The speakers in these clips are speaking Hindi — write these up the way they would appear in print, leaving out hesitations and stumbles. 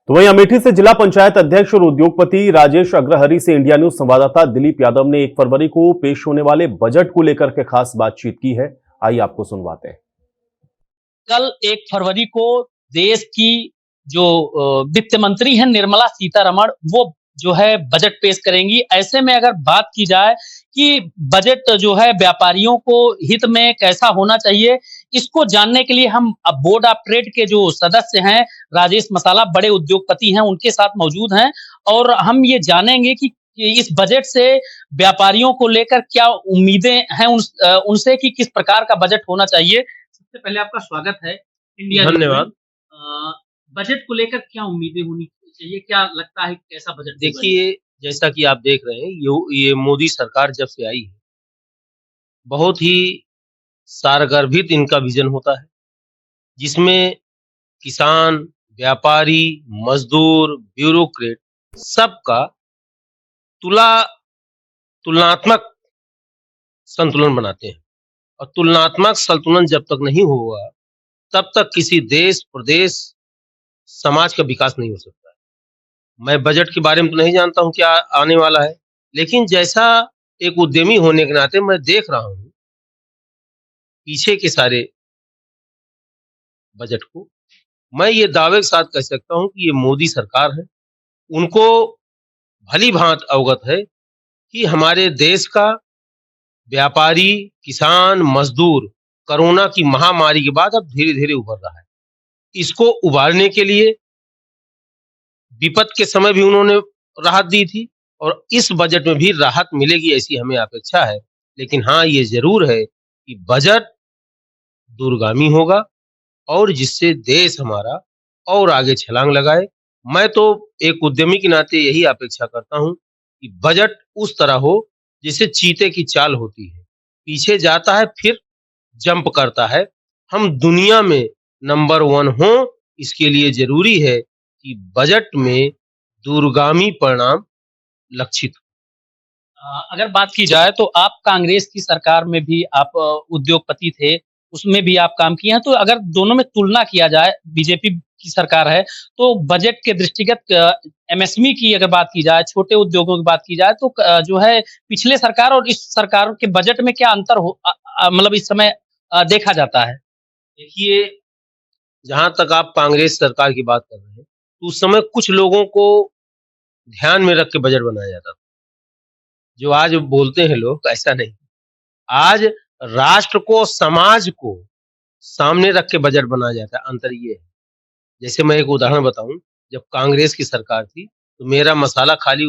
तो वहीं अमेठी से जिला पंचायत अध्यक्ष और उद्योगपति राजेश अग्रहरि से इंडिया न्यूज संवाददाता दिलीप यादव ने 1 फरवरी को पेश होने वाले बजट को लेकर के खास बातचीत की है। आइए आपको सुनवाते हैं। कल 1 फरवरी को देश की जो वित्त मंत्री हैं निर्मला सीतारमण, वो जो है बजट पेश करेंगी। ऐसे में अगर बात की जाए कि बजट जो है व्यापारियों को हित में कैसा होना चाहिए, इसको जानने के लिए हम अब बोर्ड ऑफ ट्रेड के जो सदस्य हैं राजेश मसाला, बड़े उद्योगपति हैं, उनके साथ मौजूद हैं और हम ये जानेंगे कि इस बजट से व्यापारियों को लेकर क्या उम्मीदें हैं उनसे कि किस प्रकार का बजट होना चाहिए। सबसे पहले आपका स्वागत है इंडिया न्यूज़ में। धन्यवाद। बजट को लेकर क्या उम्मीदें होनी चाहिए? क्या लगता है कैसा बजट होगा? देखिए, जैसा कि आप देख रहे हैं, ये मोदी सरकार जब से आई है, बहुत ही सारगर्भित इनका विजन होता है, जिसमें किसान, व्यापारी, मजदूर, ब्यूरोक्रेट सबका तुलनात्मक संतुलन बनाते हैं और तुलनात्मक संतुलन जब तक नहीं होगा, तब तक किसी देश, प्रदेश, समाज का विकास नहीं हो सकता है। मैं बजट के बारे में तो नहीं जानता हूँ क्या आने वाला है, लेकिन जैसा एक उद्यमी होने के नाते मैं देख रहा हूँ पीछे के सारे बजट को, मैं ये दावे के साथ कह सकता हूँ कि ये मोदी सरकार है। उनको भली भांति अवगत है कि हमारे देश का व्यापारी, किसान, मजदूर कोरोना की महामारी के बाद अब धीरे-धीरे उभर रहा है। इसको उबारने के लिए विपद के समय भी उन्होंने राहत दी थी और इस बजट में भी राहत मिलेगी ऐसी हमें अपेक्षा है। लेकिन हाँ, ये जरूर है कि बजट दूरगामी होगा और जिससे देश हमारा और आगे छलांग लगाए। मैं तो एक उद्यमी के नाते यही अपेक्षा करता हूं कि बजट उस तरह हो जैसे चीते की चाल होती है, पीछे जाता है फिर जंप करता है। हम दुनिया में नंबर 1 हों, इसके लिए जरूरी है कि बजट में दूरगामी परिणाम लक्षित हो। अगर बात की जाए तो आप कांग्रेस की सरकार में भी आप उद्योगपति थे, उसमें भी आप काम किए हैं। तो अगर दोनों में तुलना किया जाए, बीजेपी की सरकार है, तो बजट के दृष्टिगत एमएसएमई की अगर बात की जाए, छोटे उद्योगों की बात की जाए तो जो है पिछले सरकार और इस सरकार के बजट में क्या अंतर हो मतलब इस समय देखा जाता है? देखिए, जहां तक आप कांग्रेस सरकार की बात कर रहे हैं, तो उस समय कुछ लोगों को ध्यान में रख के बजट बनाया जाता था। जो आज बोलते हैं लोग, ऐसा नहीं। आज राष्ट्र को, समाज को सामने रख के बजट बनाया जाता है। अंतर ये है, जैसे मैं एक उदाहरण बताऊं, जब कांग्रेस की सरकार थी तो मेरा मसाला खाली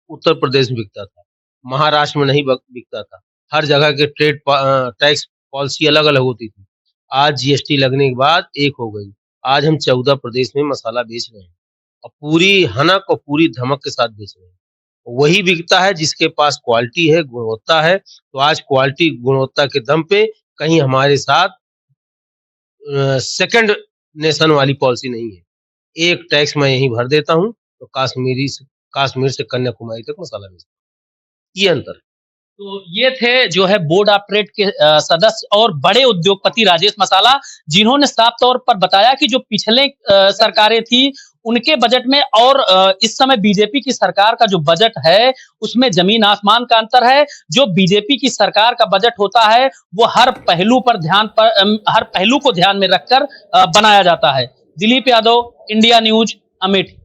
उत्तर प्रदेश में बिकता था, महाराष्ट्र में नहीं बिकता था। हर जगह के टैक्स पॉलिसी अलग अलग होती थी। आज जीएसटी लगने के बाद एक हो गई। आज हम 14 प्रदेश में मसाला बेच रहे हैं और पूरी हनक और पूरी धमक के साथ बेच रहे हैं। वही बिकता है जिसके पास क्वालिटी है, गुणवत्ता है। तो आज क्वालिटी, गुणवत्ता के दम पे कहीं हमारे साथ सेकंड नेशन वाली पॉलिसी नहीं है। एक टैक्स मैं यहीं भर देता हूँ तो कश्मीर से कन्याकुमारी तक मसाला बेचता हूँ। ये अंतर है। तो ये थे जो है बोर्ड ऑफ ट्रेड के सदस्य और बड़े उद्योगपति राजेश मसाला, जिन्होंने साफ तौर पर बताया कि जो पिछले सरकारें थी उनके बजट में और इस समय बीजेपी की सरकार का जो बजट है उसमें जमीन आसमान का अंतर है। जो बीजेपी की सरकार का बजट होता है वो हर पहलू को ध्यान में रखकर बनाया जाता है। Dilip Yadav, India news, Amethi.